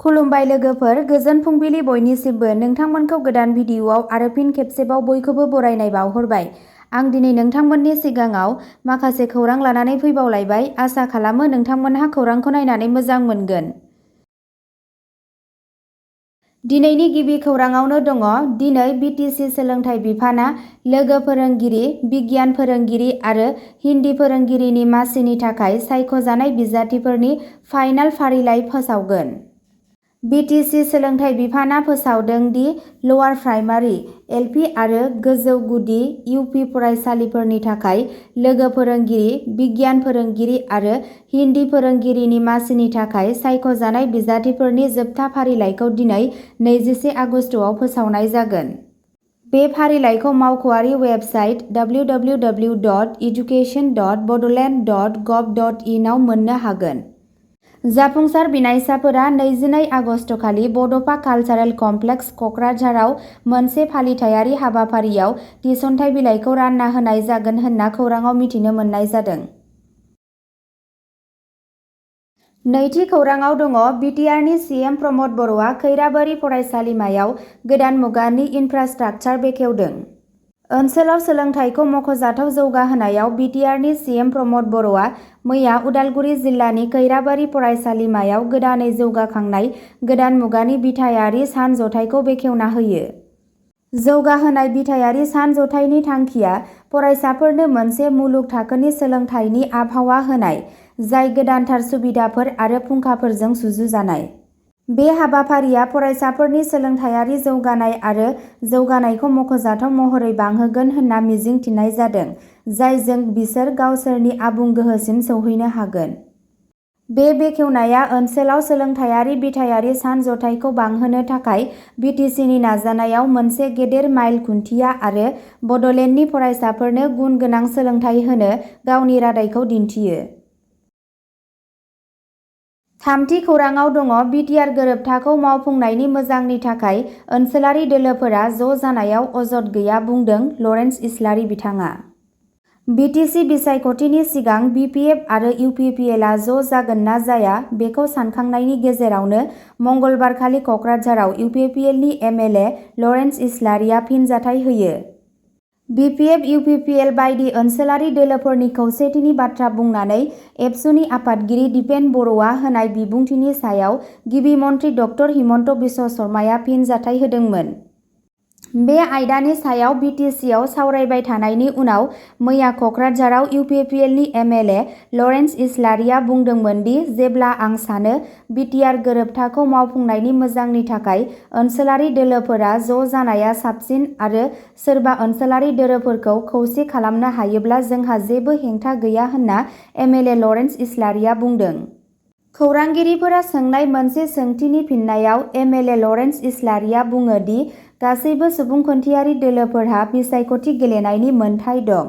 खुलुमबाय लोगोफोर, गोजोन फुंबिलि बयनिसिमबो। नोंथांमोनखौ गोदान भिडिअ'आव आरो फिन खेबसेबाव बयखौबो बरायनाय बावहरबाय। आं दिनै नोंथांमोननि सिगाङाव माखासे खौरां लानानै फैबावलायबाय। आसा खालामो नोंथांमोनहा खौरांखौ नायनानै मोजां मोनगोन। दिनैनि गिबि खौराङावनो दङ। दिनै BTC सोलोंथाइ बिफाना लोगो फोरोंगिरि, बिगियान फोरोंगिरि आरो हिन्दी फोरोंगिरिनि मासिनि थाखाय सायख'जानाय बिजाथिफोरनि फाइनाल फारिलाइ फोसावगोन। BTC सोलोंथाइ बिफाना फोसावदों दि लवार प्राइमारि, LP आरो गोजौ गुदि UP फरायसालिफोरनि थाखाय लोगो फोरोंगिरि, बिगियान फोरोंगिरि आरो हिन्दी फोरोंगिरिनि मासिनि थाखाय सायख'जानाय बिजाथिफोरनि जोबथा फारिलाइखौ दिनै 21 आगस्तआव फोसावनाय जागोन। बे फारिलाइखौ मावख'आरि वेबसाइट www.education.bodoland.gov.in आव मोननो हागोन। जाफुंसार बिनायसाफोरा 22 आगस्तखालि बड'फा कालचारेल कमप्लेक्स क'क्राझाराव मोनसे फालिथायारि हाबाफारियाव थिसनथाइ बिलाइखौ रानना होनाय जागोन होनना खौराङाव मिथिनो मोननाय जादों। नैथि खौराङाव दङ। BTRनि CM प्रमद बर'आ खैराबारि फरायसालिमायाव गोदान मुगानि इनफ्रास्ट्राकचार बेखेवदों। ओनसोलाव सोलोंथाइखौ मख'जाथाव जौगाहोनायाव BTRनि CM प्रमद बर'आ मैया उदालगुरि जिल्लानि खैराबारि फरायसालिमायाव गोदानै जौगाखांनाय गोदान मुगानि बिथायारि सानज'थाइखौ बेखेवना होयो। जौगाहोनाय बिथायारि सानज'थाइनि थांखिया फरायसाफोरनो मोनसे मुलुग थाखोनि सोलोंथाइनि आबहावा होनाय, जाय गोदानथार सुबिदाफोर आरो फुंखाफोरजों सुजुजानाय। बे हाबाफारिया फरायसाफोरनि सोलोंथाइयारि जौगानाय आरो जौगानायखौ मख'जाथाव महरै बांहोगोन होनना मिजिंथिनाय जादों, जायजों बिसोर गावसोरनि आबुं गोहोसिम सौहैनो हागोन। बे बेखेवनाया ओनसोलाव सोलोंथाइयारि बिथायारि सानज'थाइखौ बांहोनो थाखाय BTCनि नाजानायाव मोनसे गेदेर माइल खुन्थिया आरो बड'लेण्डनि फरायसाफोरनो गुन गोनां सोलोंथाइ होनो गावनि रादायखौ दिन्थियो। थामथि खौराङाव दङ। BTR गोरोबथाखौ मावफुंनायनि मोजांनि थाखाय ओनसोलारि दोलोफोरा ज' जानायाव अजद गैया बुंदों लरेन्स इस्लारि बिथाङा। BTC बिसायख'थिनि सिगां BPF आरो UPPLआ ज' जागोन ना जाया बेखौ सानखांनायनि गेजेरावनो मंगलबारखालि क'क्राझाराव UPPLनि MLA लरेन्स इस्लारिया फिनजाथाय होयो। BPF, UPPL बायदि ओनसोलारि दोलोफोरनि खौसेथिनि बाथ्रा बुंनानै एबसुनि आफादगिरि दिपेन बर'आ होनाय बिबुंथिनि सायाव गिबि मन्थ्रि डक्टर हिमन्त बिश्व शर्माया फिनजाथाय होदोंमोन। बे आयदानि सायाव BTCआव सावरायबाय थानायनि उनाव मैया क'क्राझाराव UPPLनि MLA लरेन्स इस्लारिया बुंदोंमोन दि जेब्ला आं सानो BTR गोरोबथाखौ मावफुंनायनि मोजांनि थाखाय ओनसोलारि दोलोफोरा ज' जानाया साबसिन आरो सोरबा ओनसोलारि दोलोफोरखौ खौसे खालामनो हायोब्ला जोंहा जेबो हेंथा गैया होनना MLA लरेन्स इस्लारिया बुंदों। खौरांगिरिफोरा सोंनाय मोनसे सोंथिनि फिननायाव MLA लरेन्स इस्लारिया बुङो दि गासैबो सुबुंखन्थियारि दोलोफोरहा बिसायख'थि गेलेनायनि मोनथाय दं।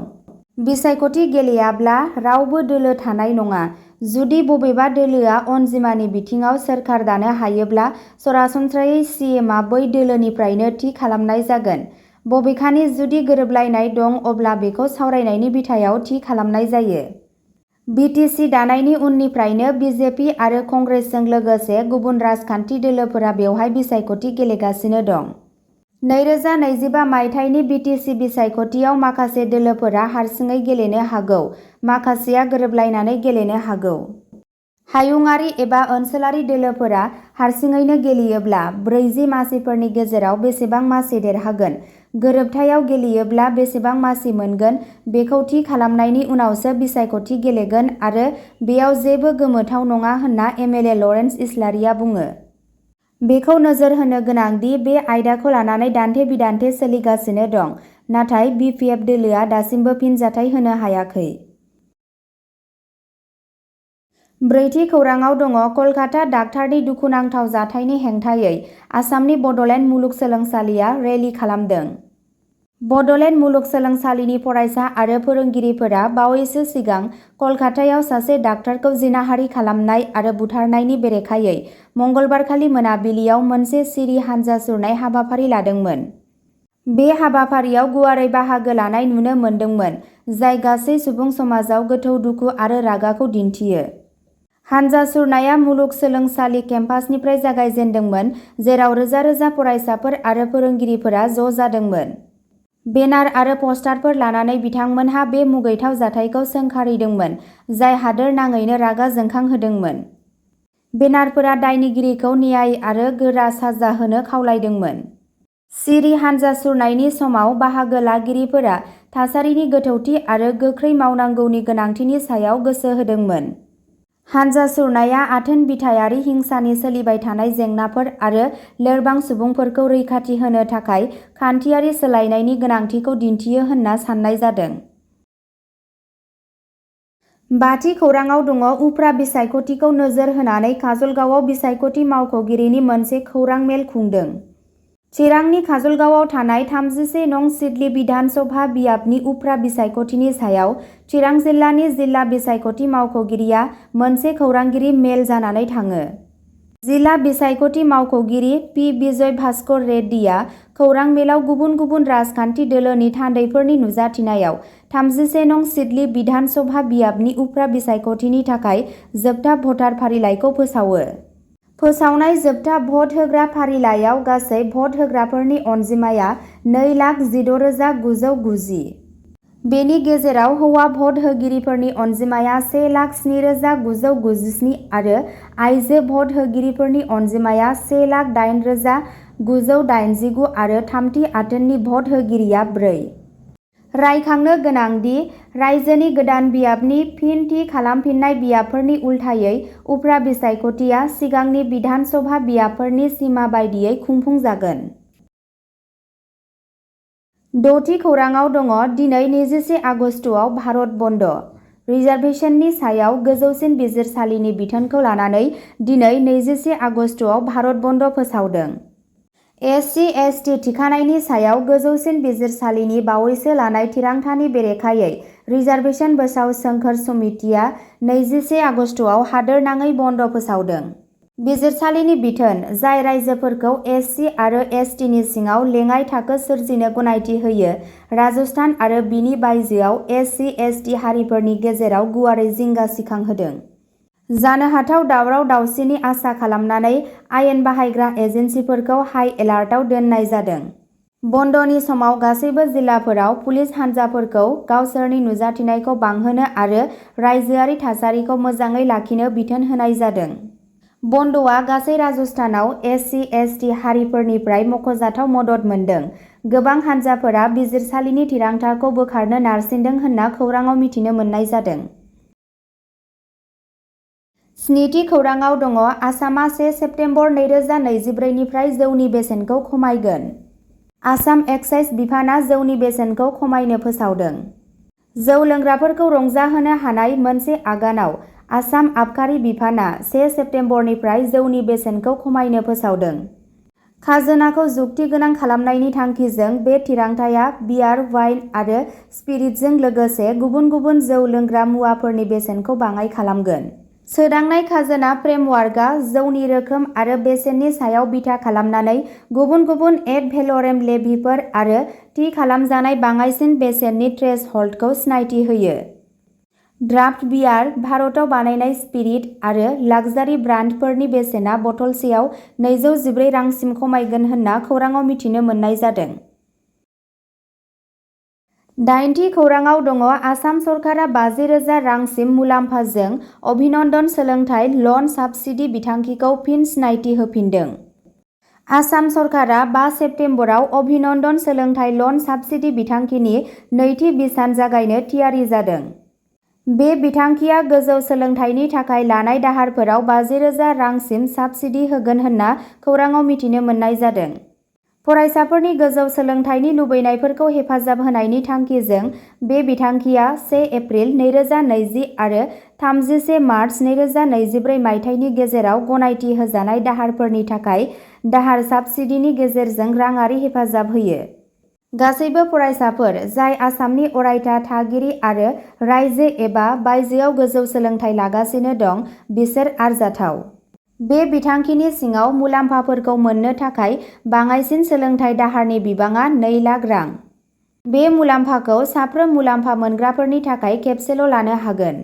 बिसायख'थि गेलेयाब्ला रावबो दोलो थानाय नङा। जुदि बबेबा दोलोआ अनजिमानि बिथिङाव सोरखार दानो हायोब्ला सरासनस्रायै CMआ बै दोलोनिफ्रायनो थि खालामनाय जागोन। बबेखानि जुदि गोरोबलायनाय दं अब्ला बेखौ सावरायनायनि बिथायाव थि खालामनाय जायो। BTC दानायनि उननिफ्रायनो BJP आरो कंग्रेसजों लोगोसे गुबुन राजखान्थि दोलोफोरा बेवहाय बिसायख'थि गेलेगासिनो दं। 2025 मायथाइनि BTC बिसायख'थियाव माखासे दोलोफोरा हारसिङै गेलेनो हागौ, माखासेया गोरोबलायनानै गेलेनो हागौ। हायुंआरि एबा ओनसोलारि दोलोफोरा हारसिङैनो गेलेयोब्ला 40 मासिफोरनि गेजेराव बेसेबां मासि देरहागोन, गोरोबथायाव गेलेयोब्ला बेसेबां मासि मोनगोन बेखौ थि खालामनायनि उनावसो बिसायख'थि गेलेगोन आरो बेयाव जेबो गोमोथाव नङा होनना MLA लरेन्स इस्लारिया बुङो। बेखौ नोजोर होनो गोनां दि बे आयदाखौ लानानै दान्थे-बिदान्थे सोलिगासिनो दं, नाथाय BPF दोलोआ दासिमबो फिनजाथाय होनो हायाखै। ब्रैथि खौराङाव दङ। कलकाता डाक्टारनि दुखुनांथाव जाथायनि हेंथायै आसामनि बड'लेण्ड मुलुगसोलोंसालिया रेलि खालामदों। बड'लेण्ड मुलुगसोलोंसालिनि फरायसा आरो फोरोंगिरिफोरा बावैसो सिगां कलकातायाव सासे डाक्टारखौ जिनाहारि खालामनाय आरो बुथारनायनि बेरेखायै मंगलबारखालि मोनाबिलियाव मोनसे सिरि हानजा सुरनाय हाबाफारि लादोंमोन। बे हाबाफारियाव गुवारै बाहागो लानाय नुनो मोन्दोंमोन, जाय गासै सुबुं समाजाव गोथौ दुखु आरो रागाखौ दिन्थियो। हानजा सुरनाया मुलुगसोलोंसालि केम्पासनिफ्राय जागायजेन्दोंमोन, जेराव रोजा रोजा फरायसाफोर आरो फोरोंगिरिफोरा ज' जादोंमोन। बेनार आरो पस्टारफोर लानानै बिथांमोनहा बे मुगैथाव जाथायखौ सोंखारिदोंमोन, जाय हादोर नाङैनो रागा जोंखांहोदोंमोन। बेनारफोरा दायनिगिरिखौ न्याय आरो गोरा साजा होनो खावलायदोंमोन। सिरि हानजा सुरनायनि समाव बाहागो लागिरिफोरा थासारिनि गोथौथि आरो गोख्रै मावनांगौनि गोनांथिनि सायाव गोसो होदोंमोन। हानजा सुरनाया आथोन बिथायारि हिंसानि सोलिबाय थानाय जेंनाफोर आरो लोरबां सुबुंफोरखौ रैखाथि होनो थाखाय खान्थियारि सोलायनायनि गोनांथिखौ दिन्थियो होनना साननाय जादों। बाथि खौराङाव दङ उफ्रा बिसायख'थिखौ नोजोर होनानै काजलगावआव बिसायख'थि मावख'गिरिनि मोनसे खौरां मेल खुंदों। चिरांनि काजलगावआव थानाय 31 नं सिडली बिधान सभा बियाबनि उफ्रा बिसायख'थिनि सायाव चिरां जिल्लानि जिल्ला बिसायख'थि मावख'गिरिया मोनसे खौरांगिरि मेल जानानै थाङो। जिल्ला बिसायख'थि मावख'गिरि पि. बिजय भास्कर रेड्डीआ खौरां मेलाव गुबुन गुबुन राजखान्थि दोलोनि थान्दैफोरनि नुजाथिनायाव 31 नं सिडली बिधान सभा बियाबनि उफ्रा बिसायख'थिनि थाखाय जोबथा भटार फारिलाइखौ फोसावो। फोसावनाय जोबथा भट होग्रा फारिलाइयाव गासै भट होग्राफोरनि अनजिमाया 2,16,990। बेनि गेजेराव हौवा भट होगिरिफोरनि अनजिमाया 1,07,997 आरो आइजो भट होगिरिफोरनि अनजिमाया 1,08,989 आरो थामथि आथोननि भट होगिरिया 4। रायखांनो गोनांदि, रायजोनि गोदान बियाबनि फिन थि खालामफिननाय बियाबफोरनि उल्थायै उफ्रा बिसायख'थिया सिगांनि बिधान सभा बियाबफोरनि सिमा बायदियै खुंफुंजागोन। द'थि खौराङाव दङ दिनै 21 आगस्टआव भारत बन्द'। रिजार्भेसननि सायाव गोजौसिन बिजिरसालिनि बिथोनखौ लानानै दिनै 21 आगस्टआव भारत बन्द' फोसावदों। एस.सि.एस.टि थिखानायनि सायाव गोजौसिन बिजिरसालिनि बावैसो लानाय थिरांथानि बेरेखायै रिजार्भेसन बोसाव सोंखोर समितिआ 21 आगस्टआव हादोरनाङै बन्द' फोसावदों। बिजिरसालिनि बिथोन, जाय रायजोफोरखौ एस.सि. आरो एस.टि. सिङाव लेङाइ थाखो सोरजिनो गनायथि होयो, राजस्थान आरो बिनि बायजोआव एस.सि.एस.टि हारिफोरनि गेजेराव गुवारै जिंगा सिखांहोदों। जानो हाथाव दावराव-दावसिनि आसा खालामनानै आयेन बाहायग्रा एजेन्सिफोरखौ हाइ एलार्टआव दोननाय जादों। बन्द'नि समाव गासैबो जिल्लाफोराव पुलिस हान्जाफोरखौ गावसोरनि नुजाथिनायखौ बांहोनो आरो रायजोआरि थासारिखौ मोजाङै लाखिनो बिथोन होनाय जादों। बन्द'आ गासै राजस्थानाव एस.सि.एस.टि हारिफोरनिफ्राय मख'जाथाव मदद मोनदों। गोबां हान्जाफोरा बिजिरसालिनि थिरांथाखौ बोखारनो नारसिनदों होनना खौराङाव मिथिनो मोननाय जादों। स्निथि खौराङाव दङ आसामआ 1 सेप्तेम्बर 2024 निफ्राय जौनि बेसेनखौ खमायगोन। आसाम एक्साइज बिफानआ जौनि बेसेनखौ खमायनो फोसावदों। जौ लोंग्राफोरखौ रंजाहोनो हानाय मोनसे आगानाव आसाम आबखारि बिफानआ 1 सेप्तेम्बरनिफ्राय जौनि बेसेनखौ खमायनो फोसावदों। खाजोनाखौ जुक्ति गोनां खालामनायनि थांखिजों बे थिरांथाया बियार, वाइन आरो स्पिरिटजों लोगोसे गुबुन गुबुन जौ लोंग्रा मुवाफोरनि बेसेनखौ बाङाइ खालामगोन। सोदांनाय खाजोना फ्रेमवार्कआ जौनि रोखोम आरो बेसेननि सायाव बिथा खालामनानै गुबुन गुबुन एड भेल'रेम लेभिफोर आरो थि खालामजानाय बाङाइसिन बेसेननि थ्रेसहोल्डखौ सिनायथि होयो। ड्राफ्ट बियार, भारताव बानायनाय स्पिरिट आरो लाक्जारि ब्रान्डफोरनि बेसेना बथलसेयाव 214 रांसिम खमायगोन होनना खौराङाव मिथिनो मोननाय जादों। दाइनथि खौराङाव दङ आसाम सरकारा 50,000 रांसिम मुलाम्फाजों अभिनन्दन सोलोंथाइ लन साबसिडि बिथांखिखौ फिन सिनायथि होफिनदों। आसाम सरकारा 5 सेप्तेम्बराव अभिनन्दन सोलोंथाइ लन साबसिडि बिथांखिनि नैथि बिसान जागायनो थियारि जादों। बे बिथांखिया गोजौ सोलोंथाइनि थाखाय लानाय दाहारफोराव 50,000 रांसिम साबसिडि होगोन होनना खौराङाव मिथिनो मोननाय जादों। फरायसाफोरनि गोजौ सोलोंथाइनि लुबैनायफोरखौ हेफाजाब होनायनि थांखिजों बे बिथांखिया 1 एप्रिल 2020 आरो 31 मार्च 2024 मायथाइनि गेजेराव गनायथि होजानाय दाहारफोरनि थाखाय दाहार साबसिडिनि गेजेरजों राङारि हेफाजाब होयो। गासैबो फरायसाफोर जाय आसामनि अरायथा थागिरि आरो रायजो एबा बायजोआव गोजौ सोलोंथाइ लागासिनो दं, बिसोर आरजाथाव। बे बिथांखिनि सिङाव मुलाम्फाफोरखौ मोननो थाखाय बाङाइसिन सोलोंथाइ दाहारनि बिबाङा 2 लाख रां। बे मुलाम्फाखौ साफ्रोम मुलाम्फा मोनग्राफोरनि थाखाय खेबसेल' लानो हागोन।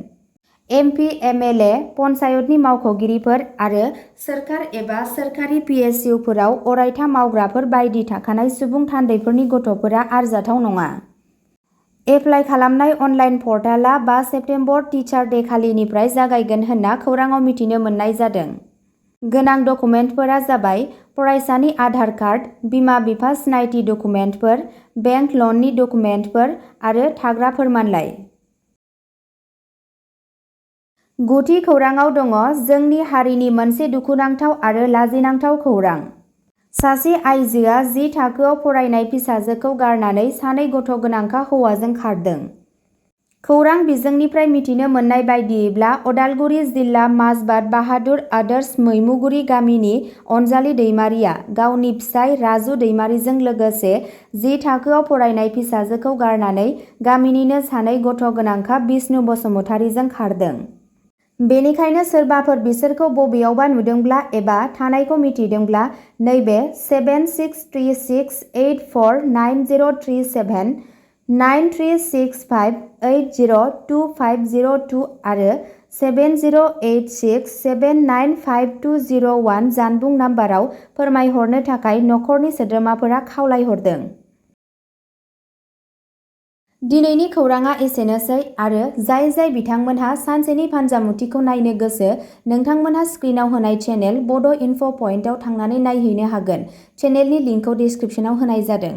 MP, MLA, पन्चायतनि मावख'गिरिफोर आरो सोरखार एबा सोरखारि PSUफोराव अरायथा मावग्राफोर बायदि थाखानाय सुबुं थान्दैफोरनि गथ'फोरा आरजाथाव नङा। एप्लाइ खालामनाय अनलाइन पर्टेलआ 5 सेप्तेम्बर टिचार डे खालिनिफ्राय जागायगोन होनना खौराङाव मिथिनो मोननाय जादों। गोनां डकुमेन्टफोरा जाबाय फरायसानि आधार कार्ड, बिमा-बिफा सिनायथि डकुमेन्टफोर, बेंक लननि डकुमेन्टफोर आरो थाग्रा फोरमानलाइ। गुदि खौराङाव दङ जोंनि हारिनि मोनसे दुखुनांथाव आरो लाजिनांथाव खौरां। सासे आइजोआ 10 थाखोआव फरायनाय फिसाजोखौ गारनानै 2 गथ' गोनांखा हौवाजों खारदों। खौरां बिजोंनिफ्राय मिथिनो मोननाय बायदियैब्ला अदालगुरि जिल्ला माजबाद बाहादुर आदर्श मैमुगुरि गामिनि अनजालि दैमारिया गावनि फिसाय राजु दैमारिजों लोगोसे 10 थाखोआव फरायनाय फिसाजोखौ गारनानै गामिनिनो 2 गथ' गोनांखा बिष्णु बसुमतारीजों खारदों। बेनिखायनो सोरबाफोर बिसोरखौ बबेयावबा नुदोंब्ला एबा थानायखौ मिथिदोंब्ला नैबे 7636849037 9365802502 आरो 7086795201 जानबुं नाम्बाराव फोरमायहरनो थाखाय नखरनि सोद्रोमाफोरा खावलायहरदों। दिनैनि खौराङा एसेनोसै आरो जाय बिथांमोनहा सानसेनि फानजामुथिखौ नायनो गोसो नोंथांमोनहा स्क्रिनाव होनाय चेनेल बड' इनफ' पइन्टआव थांनानै नायहैनो हागोन। चेनेलनि लिंकखौ डिस्क्रिप्सनाव होनाय जादों।